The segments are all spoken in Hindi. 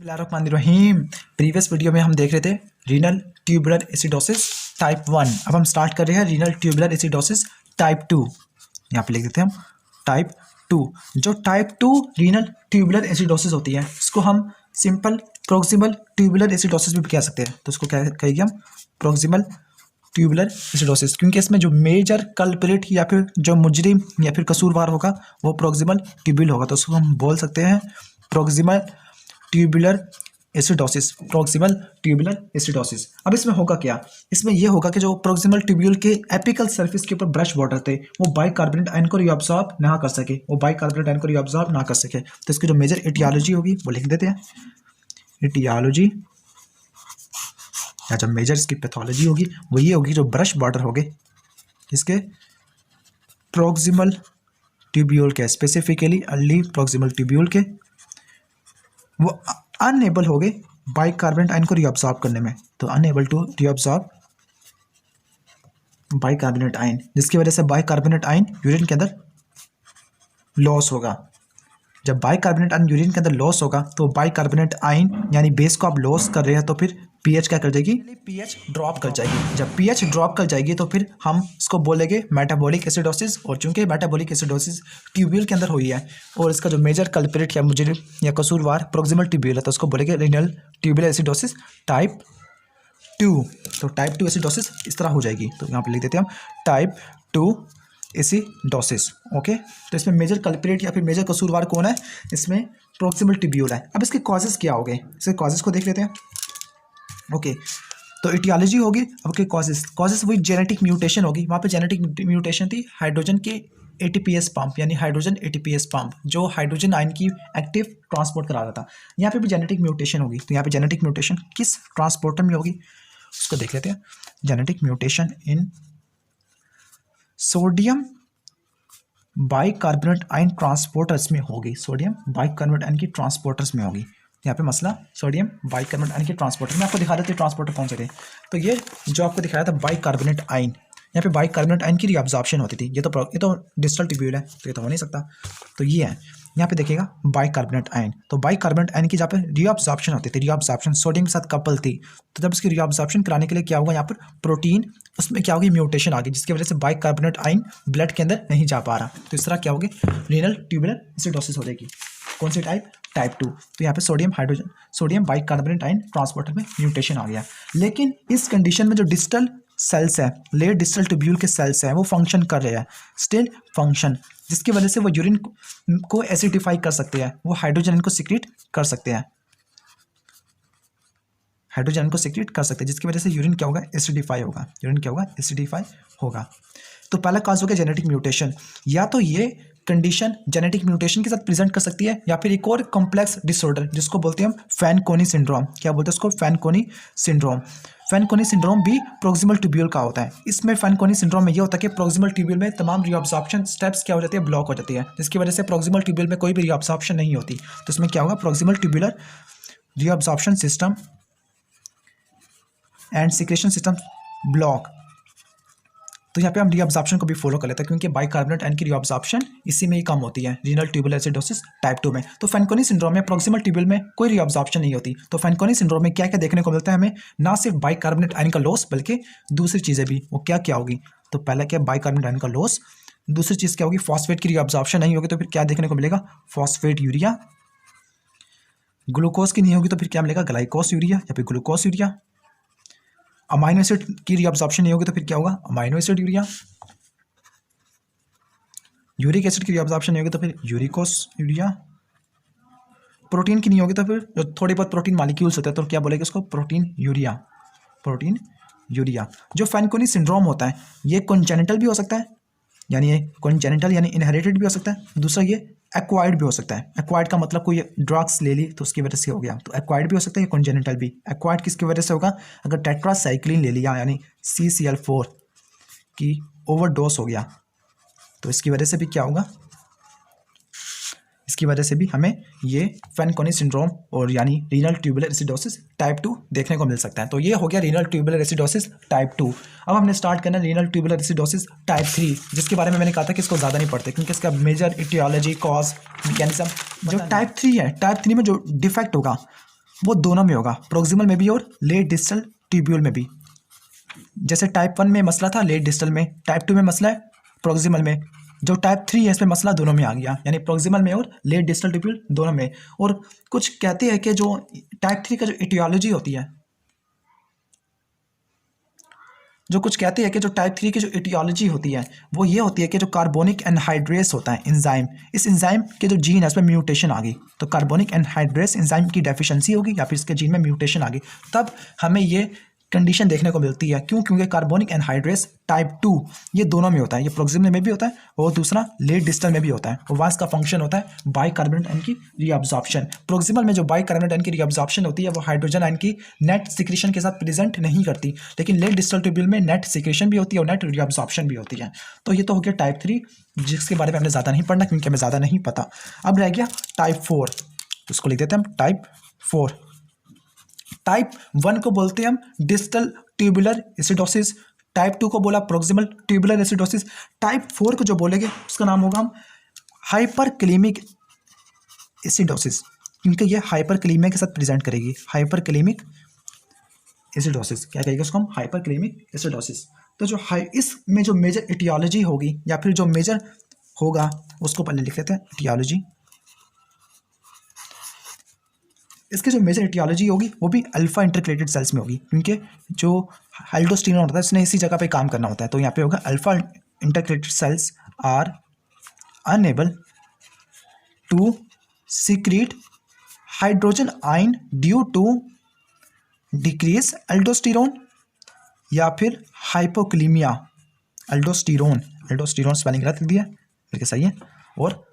बिस्मिल्लाहिर्रहमानिर्रहीम। प्रीवियस वीडियो में हम देख रहे थे रीनल ट्यूबुलर एसिडोसिस टाइप 1। अब हम स्टार्ट कर रहे हैं रीनल ट्यूबुलर एसिडोसिस टाइप 2। यहाँ पे लिख देते हैं हम टाइप 2। जो टाइप 2 रीनल ट्यूबुलर एसिडोसिस होती है इसको हम सिंपल प्रोक्सिमल ट्यूबुलर एसिडोसिस भी कह सकते हैं। तो इसको क्या कहेंगे हम, प्रोक्सिमल ट्यूबुलर एसिडोसिस, क्योंकि इसमें जो मेजर कल्प्रिट या फिर जो मुजरिम या फिर कसूरवार होगा वो प्रोक्सिमल ट्यूब्यूल होगा। तो उसको हम बोल सकते हैं proximal tubular acidosis, proximal tubular acidosis. अब इसमें होगा क्या, इसमें यह होगा कि जो प्रोक्सिमल ट्यूब्यूल के एपिकल सरफेस के ऊपर ब्रश बॉर्डर थे वो बाइकार्बोनेट आयन को रीअब्सॉर्ब ना कर सके, वो बाइकार्बोनेट आयन को रीअब्सॉर्ब ना कर सके। तो इसकी जो मेजर एटियोलॉजी होगी वो लिख देते हैं, एटियोलॉजी या जब मेजर इसकी पैथोलॉजी होगी वो ये होगी, जो ब्रश बॉर्डर होंगे इसके प्रोक्सिमल ट्यूब्यूल के, स्पेसिफिकली अर्ली प्रोक्सिमल ट्यूब्यूल के, वो अनएबल हो गए बाइकार्बोनेट आयन को रीअब्सॉर्ब करने में। तो unable to reabsorb bicarbonate ion, जिसकी वजह से बाइकार्बोनेट आयन यूरिन के अंदर लॉस होगा। जब बाइकार्बोनेट आयन यूरिन के अंदर लॉस होगा तो बाइकार्बोनेट आयन यानी बेस को आप लॉस कर रहे हैं तो फिर पीएच क्या कर जाएगी, पीएच ड्रॉप कर जाएगी। जब पीएच ड्रॉप कर जाएगी तो फिर हम इसको बोलेंगे मेटाबॉलिक एसिडोसिस। और चूंकि मेटाबॉलिक एसिडोसिस ट्यूब्यूल के अंदर हुई है और इसका जो मेजर कल्प्रिट या मुजरिम या कसूरवार प्रोक्सिमल ट्यूब्यूल है तो उसको बोलेंगे रीनल ट्यूबुलर एसिडोसिस टाइप 2। तो टाइप 2 एसिडोसिस इस तरह हो जाएगी। तो यहाँ पे लिख देते हैं हम टाइप 2 एसिडोसिस। ओके, तो इसमें मेजर कल्प्रिट या फिर मेजर कसूरवार कौन है, इसमें प्रोक्सिमल ट्यूब्यूल है। अब इसके कॉजेस क्या हो गए, इसके कॉजेस को देख लेते हैं। ओके, तो इटियोलॉजी होगी। अब के कॉजेस वही जेनेटिक म्यूटेशन होगी। वहाँ पे जेनेटिक म्यूटेशन थी हाइड्रोजन के एटीपीएस पंप, यानी हाइड्रोजन एटीपीएस पंप जो हाइड्रोजन आयन की एक्टिव ट्रांसपोर्ट करा रहा था। यहाँ पे भी जेनेटिक म्यूटेशन होगी। तो यहाँ पे जेनेटिक म्यूटेशन किस ट्रांसपोर्टर में होगी उसको देख लेते हैं। Genetic mutation in sodium bicarbonate ion transporters में होगी, सोडियम बाइकार्बोनेट आयन की ट्रांसपोर्टर्स में होगी। यहाँ पे मसला सोडियम बाइकार्बोनेट आयन के ट्रांसपोर्टर में आपको दिखा देते हैं ट्रांसपोर्टर कौन से थे। तो ये जो आपको दिखाया था बाइकार्बोनेट आयन, यहाँ पे बाइकार्बोनेट आयन की रीअब्सॉर्प्शन होती थी। ये तो डिस्टल ट्यूब्यूल है तो ये तो हो नहीं सकता। तो ये है, यहाँ पे देखिएगा बाइकार्बोनेट आयन। तो बाइकार्बोनेट आयन की जहाँ पे रीअब्सॉर्प्शन होती थी, रीअब्सॉर्प्शन सोडियम के साथ कपल थी, तो जब इसकी रीअब्सॉर्प्शन कराने के लिए क्या होगा, यहाँ पर प्रोटीन उसमें क्या होगी, म्यूटेशन आ गई, जिसकी वजह से बाइकार्बोनेट आयन ब्लड के अंदर नहीं जा पा रहा। तो इस तरह क्या होगी, रीनल ट्यूबुलर एसिडोसिस हो जाएगी। कौन सी टाइप, टाइप 2। तो यहाँ पे सोडियम बाइकार्बोनेट आयन ट्रांसपोर्टर में म्यूटेशन आ गया। लेकिन इस कंडीशन में जो डिस्टल सेल्स है, लेट डिस्टल ट्यूब्यूल के सेल्स हैं, वो फंक्शन कर रहे हैं, स्टिल फंक्शन, जिसकी वजह से वो यूरिन को एसिडिफाई कर सकते हैं, वो हाइड्रोजन को सिक्रीट कर सकते हैं, हाइड्रोजन को सिक्रीट कर सकते हैं, जिसकी वजह से यूरिन क्या होगा, एसिडिफाई होगा, यूरिन क्या होगा, एसिडिफाई होगा। तो पहला काज हो गया जेनेटिक म्यूटेशन। या तो ये कंडीशन जेनेटिक म्यूटेशन के साथ प्रेजेंट कर सकती है, या फिर एक और कॉम्प्लेक्स डिसऑर्डर जिसको बोलते हैं हम फैनकोनी सिंड्रोम। क्या बोलते हैं उसको, फैनकोनी सिंड्रोम। फैनकोनी सिंड्रोम भी प्रोक्सिमल ट्यूब्यूल का होता है। इसमें फैनकोनी सिंड्रोम में ये होता है कि प्रोक्सिमल ट्यूब्यूल में तमाम रीअब्सॉर्प्शन स्टेप्स क्या हो जाती है, ब्लॉक हो जाती है, जिसकी वजह से प्रोक्सिमल ट्यूब्यूल में कोई भी रीअब्सॉर्प्शन नहीं होती। तो इसमें क्या होगा, proximal tubular reabsorption system and secretion system block. तो यहाँ पे हम रीअब्सॉर्प्शन को भी फॉलो कर लेते हैं, क्योंकि बाइकार्बोनेट आयन की रीअब्सॉर्प्शन इसी में ही कम होती है, रीनल ट्यूबुलर एसिडोसिस टाइप 2 में। तो फैनकोनी सिंड्रोम में प्रोक्सिमल ट्यूब्यूल में कोई रीअब्सॉर्प्शन नहीं होती। तो फैनकोनी सिंड्रोम में क्या क्या देखने को मिलता है हमें, ना सिर्फ बाइकार्बोनेट आयन का लॉस बल्कि दूसरी चीज़ें भी। वो क्या क्या होगी, तो पहला क्या, बाइकार्बोनेट आयन का लॉस, दूसरी चीज़ क्या होगी, फॉस्फेट की रीअब्सॉर्प्शन नहीं होगी तो फिर क्या देखने को मिलेगा, फॉस्फेट यूरिया। ग्लूकोज की नहीं होगी तो फिर क्या मिलेगा, ग्लाइकोस यूरिया या फिर ग्लूकोस यूरिया। अमाइनो एसिड की रीअब्सॉर्प्शन नहीं होगी तो फिर क्या होगा, amino acid urea. Uric acid की रीअब्सॉर्प्शन नहीं होगी तो फिर यूरिकोस यूरिया। प्रोटीन की नहीं होगी तो फिर जो थोड़ी बहुत प्रोटीन मॉलिक्यूल्स होते हैं तो क्या बोलेंगे उसको, प्रोटीन यूरिया, प्रोटीन यूरिया। जो फैनकोनी सिंड्रोम होता है ये कॉन्जेनिटल भी हो सकता है, यानी ये कॉन्जेनिटल यानी इनहेरिटेड भी हो सकता है। दूसरा ये एक्वायर्ड भी हो सकता है। एक्वायर्ड का मतलब कोई ड्रग्स ले ली तो उसकी वजह से हो गया, तो एक्वायर्ड भी हो सकता है, कॉन्जेनिटल भी। एक्वायर्ड किसकी वजह से होगा, अगर टेट्रासाइक्लिन ले लिया यानी CCl4 की ओवरडोज हो गया तो इसकी वजह से भी क्या होगा, इसकी वजह से भी हमें ये फैनकोनी सिंड्रोम और यानी रीनल ट्यूबुलर एसिडोसिस टाइप 2 देखने को मिल सकता है। तो ये हो गया रीनल ट्यूबुलर एसिडोसिस टाइप 2। अब हमने स्टार्ट करना है रीनल ट्यूबुलर एसिडोसिस टाइप 3, जिसके बारे में मैंने कहा था कि इसको ज़्यादा नहीं पढ़ते क्योंकि इसका मेजर इटियोलॉजी, कॉज, मैकेनिज्म। जो टाइप 3 है, टाइप 3 में जो डिफेक्ट होगा वो दोनों में होगा, प्रोक्सिमल में भी और लेट डिस्टल ट्यूब्यूल में भी। जैसे टाइप 1 में मसला था लेट डिस्टल में, टाइप 2 में मसला है प्रोक्सिमल में, जो टाइप 3 है इसमें मसला दोनों में आ गया, यानी प्रोक्सिमल में और लेट डिस्टल ट्यूब्यूल दोनों में। और कुछ कहते हैं कि जो टाइप 3 का जो इटियोलॉजी होती है, जो कुछ कहते हैं कि जो टाइप 3 की जो इटियोलॉजी होती है वो ये होती है कि जो कार्बोनिक एनहाइड्रेस होता है एंजाइम, इस एंजाइम के जो जीन है उसमें म्यूटेशन आ गई, तो कार्बोनिक एनहाइड्रेस एंजाइम की डेफिशिएंसी होगी या फिर इसके जीन में म्यूटेशन आ गई, तब हमें ये कंडीशन देखने को मिलती है। क्यों? क्योंकि कार्बोनिक एनहाइड्रेस टाइप 2 ये दोनों में होता है, ये प्रोक्सिमल में भी होता है और दूसरा लेट डिस्टल में भी होता है। और वहाँ इसका फंक्शन होता है बाइकार्बोनेट आयन की रीअब्जॉर्प्शन। प्रोक्सिमल में जो बाइकार्बोनेट आयन की रीअब्जॉर्प्शन होती है वो हाइड्रोजन आयन की नेट सिक्रीशन के साथ प्रेजेंट नहीं करती, लेकिन लेट डिस्टल ट्यूब्यूल में नेट सिक्रीशन भी होती है और नेट रीअब्जॉर्प्शन भी होती है। तो ये तो हो गया टाइप 3, जिसके बारे में हमने ज़्यादा नहीं पढ़ना क्योंकि हमें ज़्यादा नहीं पता। अब रह गया टाइप 4, उसको लिख देते हैं हम टाइप 4। टाइप 1 को बोलते हैं हम डिस्टल ट्यूबुलर एसिडोसिस, टाइप 2 को बोला प्रोक्सिमल ट्यूबुलर एसिडोसिस, टाइप 4 को जो बोलेंगे उसका नाम होगा हम हाइपरकलीमिक एसिडोसिस, क्योंकि ये हाइपरकलीमिया के साथ प्रेजेंट करेगी, हाइपरकलीमिक एसिडोसिस। क्या कहेगा उसको हम? हाइपरकलीमिक एसिडोसिस। तो जो इसमें जो मेजर इटियोलॉजी होगी या फिर जो मेजर होगा उसको पहले लिख लेते हैं इटियोलॉजी। इसकी जो मेजर इटियोलॉजी होगी वो भी अल्फा इंटरक्लेटेड सेल्स में होगी, क्योंकि जो एल्डोस्टेरोन होता है उसने इसी जगह पे काम करना होता है। तो यहाँ पे होगा alpha intercalated cells are unable to secrete hydrogen ion due to decrease aldosterone या फिर हाइपोक्लीमिया। एल्डोस्टेरोन स्पेलिंग गलत लिख दिया बल्कि सही है, और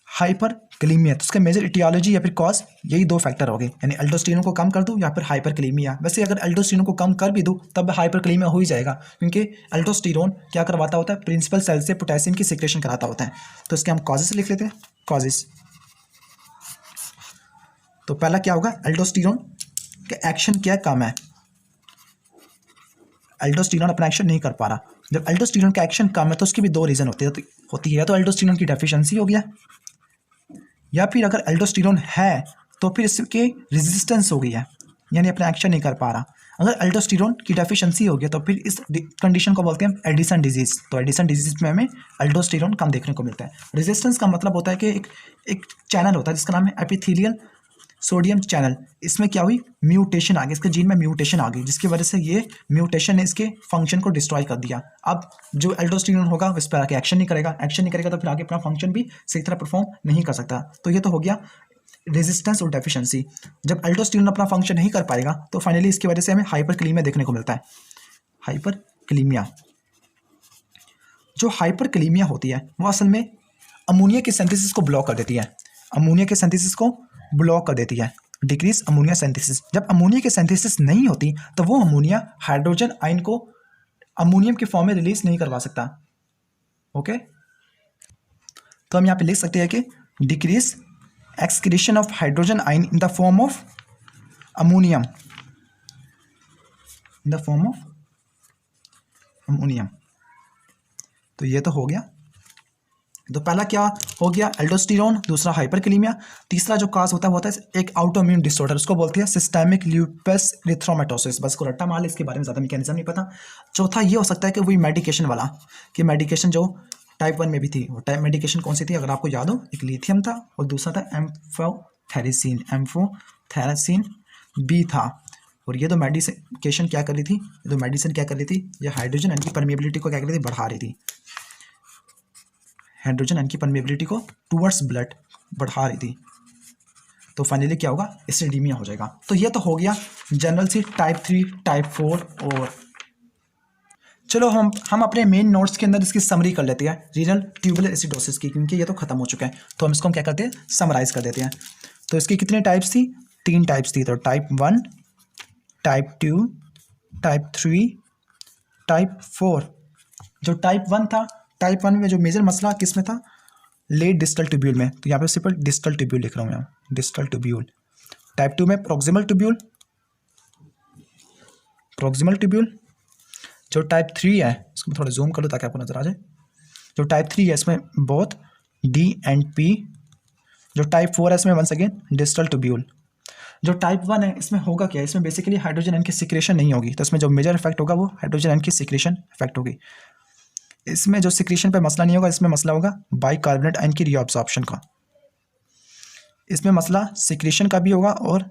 हाइपरक्लीमिया। तो उसका मेजर इटियोलॉजी या फिर कॉज यही दो फैक्टर हो गए, यानी एल्डोस्टेरोन को कम कर दूं या फिर हाइपरक्लीमिया। वैसे अगर एल्डोस्टेरोन को कम कर भी दूं तब हाइपरक्लीमिया हो ही जाएगा, क्योंकि एल्डोस्टेरोन क्या करवाता होता है? प्रिंसिपल सेल से पोटेशियम की सिक्रेशन कराता होता है। तो इसके हम कॉजेस लिख लेते हैं, कॉजेस। तो पहला क्या होगा? एल्डोस्टेरोन का एक्शन क्या कम है, एल्डोस्टेरोन अपना एक्शन नहीं कर पा रहा। जब एल्डोस्टेरोन का एक्शन कम है तो उसकी भी दो रीजन होती है, तो एल्डोस्टेरोन की डेफिशिएंसी हो गया, या फिर अगर एल्डोस्टेरोन है तो फिर इसके रेजिस्टेंस हो गई है, यानी अपना एक्शन नहीं कर पा रहा। अगर एल्डोस्टेरोन की डेफिशिएंसी हो गया तो फिर इस कंडीशन को बोलते हैं एडिसन डिजीज। तो एडिसन डिजीज में हमें एल्डोस्टेरोन कम देखने को मिलता है। रेजिस्टेंस का मतलब होता है कि एक चैनल होता है जिसका नाम है एपिथेलियल सोडियम चैनल, इसमें क्या हुई? म्यूटेशन आ गई, इसके जीन में म्यूटेशन आ गई, जिसकी वजह से ये म्यूटेशन ने इसके फंक्शन को डिस्ट्रॉय कर दिया। अब जो एल्डोस्टेरोन होगा इस पर आके एक्शन नहीं करेगा तो फिर आगे अपना फंक्शन भी सही तरह परफॉर्म नहीं कर सकता। तो ये तो हो गया रेजिस्टेंस और डेफिशिएंसी। जब एल्डोस्टेरोन अपना फंक्शन नहीं कर पाएगा तो फाइनली इसकी वजह से हमें हाइपरक्लीमिया देखने को मिलता है। हाइपरक्लीमिया, जो हाइपरक्लीमिया होती है वो असल में अमोनिया के सिंथेसिस को ब्लॉक कर देती है, अमोनिया के सिंथेसिस को ब्लॉक कर देती है, डिक्रीज अमोनिया सिंथेसिस। जब अमोनिया की सिंथेसिस नहीं होती तो वो अमोनिया हाइड्रोजन आयन को अमोनियम के फॉर्म में रिलीज नहीं करवा सकता। ओके, तो हम यहाँ पे लिख सकते हैं कि decrease excretion of hydrogen ion in the form of ammonium, in the form of ammonium. तो ये तो हो गया। तो पहला क्या हो गया? एल्डोस्टेरोन, दूसरा हाइपरक्लीमिया, तीसरा जो काज होता है वो होता है एक ऑटोइम्यून डिसऑर्डर, उसको बोलते हैं सिस्टेमिक ल्यूपस एरिथ्रोमेटोसिस। बस को रट्टा मार ले, इसके बारे में ज़्यादा मैकेनिज्म नहीं पता। चौथा ये हो सकता है कि वही मेडिकेशन वाला, कि मेडिकेशन जो टाइप 1 में भी थी, वो टाइप मेडिकेशन कौन सी थी? अगर आपको याद हो, एक लिथियम था और दूसरा था एम्फोथेरेसिन बी था। और ये दो मेडिकेशन क्या कर रही थी? जो मेडिसिन क्या कर रही थी? ये हाइड्रोजन आयन की परमिएबिलिटी को क्या कर रही थी? बढ़ा रही थी, हाइड्रोजन आयन की परमिएबिलिटी को टूवर्ड्स ब्लड बढ़ा रही थी। तो फाइनली क्या होगा? एसिडीमिया हो जाएगा। तो ये तो हो गया जनरल सी टाइप 3, टाइप 4। और चलो हम अपने मेन नोट्स के अंदर इसकी समरी कर लेते हैं रीनल ट्यूबुलर एसिडोसिस की, क्योंकि ये तो खत्म हो चुका है। तो हम इसको क्या करते हैं? समराइज कर देते हैं। तो इसकी कितने टाइप्स थी? 3 टाइप्स थी। तो टाइप 1, टाइप 2, टाइप 3, टाइप 4। जो टाइप 1 था, टाइप 1 में जो मेजर मसला किस में था? लेट डिस्टल ट्यूब्यूल में। तो यहाँ पे सिंपल डिस्टल ट्यूब्यूल लिख रहा हूँ मैं, डिस्टल ट्यूब्यूल। टाइप 2 में प्रोक्सिमल ट्यूब्यूल, प्रोक्सिमल ट्यूब्यूल। जो टाइप 3 है, इसको मैं थोड़ा जूम कर लूँ ताकि आपको नजर आ जाए। जो टाइप 3 है इसमें बोथ डी एंड पी। जो टाइप 4 है इसमें वंस अगेन डिस्टल ट्यूब्यूल। जो टाइप 1 है इसमें होगा क्या, इसमें बेसिकली हाइड्रोजन आयन की सिक्रेशन नहीं होगी, तो इसमें जो मेजर इफेक्ट होगा वो हाइड्रोजन आयन की सिक्रेशन इफेक्ट होगी। इसमें जो सिक्रेशन पे मसला नहीं होगा, इसमें मसला होगा बाइकार्बोनेट आयन की रीअब्जॉर्प्शन का। इसमें मसला सिक्रेशन का भी होगा और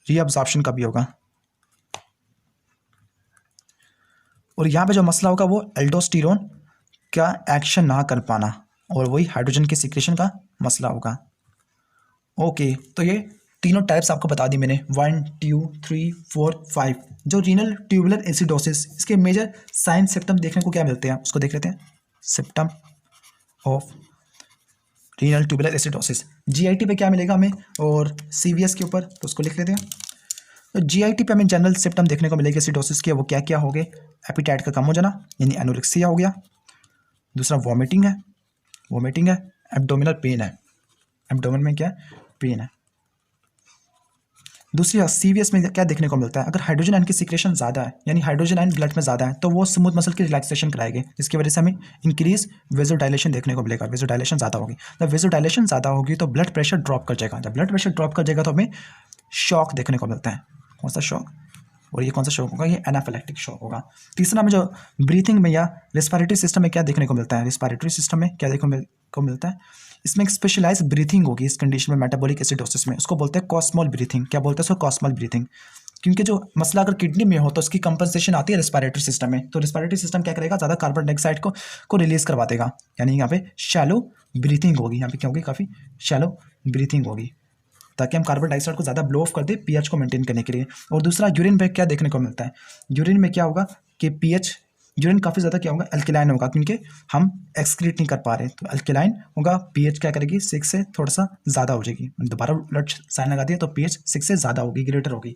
रीअब्जॉर्प्शन का भी होगा। और यहाँ पे जो मसला होगा वो एल्डोस्टेरोन का एक्शन ना कर पाना, और वही हाइड्रोजन के सिक्रेशन का मसला होगा। ओके, तो ये तीनों टाइप्स आपको बता दी मैंने, 1 2 3 4 5। जो रीनल ट्यूबुलर एसिडोसिस, इसके मेजर साइन सिम्टम देखने को क्या मिलते हैं उसको देख लेते हैं। Symptom of renal tubular acidosis, GIT पे क्या मिलेगा हमें और सीवीएस के ऊपर, तो उसको लिख लेते हैं। तो जीआईटी पे हमें जनरल सिम्टम देखने को मिलेगा एसिडोसिस के, वो क्या क्या हो गए। एपिटाइट का कम हो जाना यानी एनोरेक्सिया हो गया, दूसरा वॉमिटिंग है, एब्डोमिनल पेन है, एब्डोमेन में क्या पेन है। दूसरी सीवीएस में क्या देखने को मिलता है, अगर हाइड्रोजन आयन की सिक्रेशन ज़्यादा है यानी हाइड्रोजन आयन ब्लड में ज़्यादा है तो वो स्मूथ मसल की रिलैक्सेशन कराएंगे, जिसकी वजह से हमें इंक्रीज वेजोडाइलेशन देखने को मिलेगा। वेजोडाइलेशन ज़्यादा होगी, जब वेजोडाइलेशन ज़्यादा होगी तो ब्लड प्रेशर ड्रॉप कर जाएगा, जब ब्लड प्रेशर ड्रॉप कर जाएगा तो हमें शॉक देखने को मिलता है। कौन सा शॉक, और ये कौन सा शॉक होगा, ये एनाफिलेक्टिक शॉक होगा। तीसरा में जो ब्रीथिंग में या रेस्पिरेटरी सिस्टम में क्या देखने को मिलता है, रेस्पिरेटरी सिस्टम में क्या देखने को मिलता है, इसमें एक स्पेशलाइज ब्रीथिंग होगी इस कंडीशन में, मेटाबॉलिक एसिडोसिस में। उसको बोलते हैं कॉस्मोल ब्रीथिंग। क्या बोलते हैं उसको, कॉस्मल ब्रीथिंग। क्योंकि जो मसला अगर किडनी में हो तो उसकी कंपनसेशन आती है रेस्पिरेटरी सिस्टम में, तो रेस्पिरेटरी सिस्टम क्या करेगा, ज़्यादा कार्बन डाइऑक्साइड को रिलीज करवा देगा, यानी यहाँ पे शैलो ब्रीथिंग होगी। यहाँ पे क्या होगी, काफ़ी शैलो ब्रीथिंग होगी, ताकि हम कार्बन डाइऑक्साइड को ज़्यादा ब्लो ऑफ कर दे पीएच को मेंटेन करने के लिए। और दूसरा यूरिन में क्या देखने को मिलता है, यूरिन में क्या होगा कि पीएच, यूरिन काफ़ी ज़्यादा क्या होगा, अल्कलाइन होगा, क्योंकि हम एक्सक्रीट नहीं कर पा रहे, तो अल्कलाइन होगा। पीएच क्या करेगी, 6 से थोड़ा सा ज़्यादा हो जाएगी, दोबारा उलट साइन लगा दिया तो पीएच 6 से ज़्यादा होगी, ग्रेटर होगी।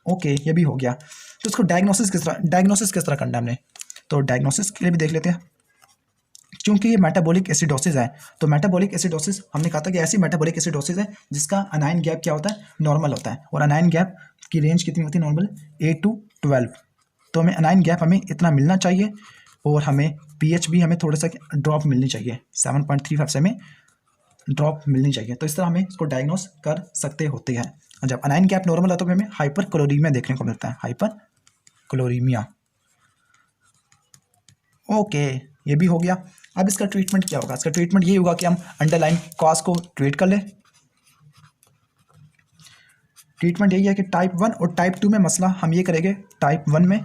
ओके, ये भी हो गया। तो इसको डायग्नोसिस किस तरह करना है हमने, तो डायग्नोसिस के लिए भी देख लेते हैं। क्योंकि ये मेटाबॉलिक एसिडोसिस है, तो मेटाबॉलिक एसिडोसिस हमने कहा था कि ऐसी मेटाबॉलिक एसिडोसिस है जिसका अनाइन गैप क्या होता है, नॉर्मल होता है। और अनाइन गैप की रेंज कितनी होती है, नॉर्मल 8 to 12। तो हमें अनाइन गैप हमें इतना मिलना चाहिए, और हमें पीएच भी हमें थोड़ा सा ड्रॉप मिलनी चाहिए, 7.35 से हमें ड्रॉप मिलनी चाहिए। तो इस तरह हमें इसको डायग्नोस कर सकते होते हैं। जब अनाइन गैप नॉर्मल है तो हमें हाइपर क्लोरीमिया देखने को मिलता है, हाइपर क्लोरीमिया। ओके, ये भी हो गया। अब इसका ट्रीटमेंट क्या होगा, इसका ट्रीटमेंट ये होगा कि हम अंडरलाइन कॉज को ट्रीट कर ले। ट्रीटमेंट यही है कि टाइप 1 और टाइप 2 में मसला हम ये करेंगे, टाइप 1 में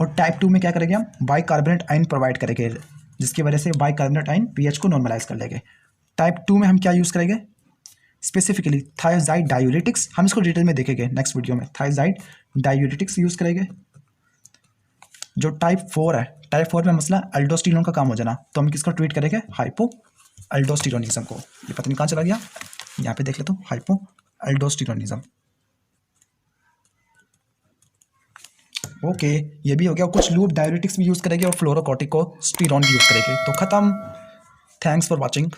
और टाइप 2 में क्या करेंगे, हम बाइकार्बोनेट आयन प्रोवाइड करेंगे, जिसकी वजह से बाइकार्बोनेट आयन पीएच को नॉर्मलाइज कर लेंगे। टाइप 2 में हम क्या यूज़ करेंगे, स्पेसिफिकली थायोजाइड डायूरेटिक्स, हम इसको डिटेल में देखेंगे नेक्स्ट वीडियो में। थायोजाइड डायूरेटिक्स यूज़ करेंगे। जो टाइप 4 है, टाइप 4 में मसला एल्डोस्टेरोन का काम हो जाना, तो हम किसको ट्रीट करेंगे, हाइपो एल्डोस्टेरोनिज्म को। ये पता नहीं कहाँ चला गया, यहाँ पे देख लेते हो, हाइपो एल्डोस्टेरोनिज्म। ओके, ये भी हो गया। कुछ लूप डायूरेटिक्स भी यूज़ करेंगे और फ्लोरोकॉर्टिकोस्टेरॉन भी यूज़ करेंगे। तो ख़त्म। Thanks for watching.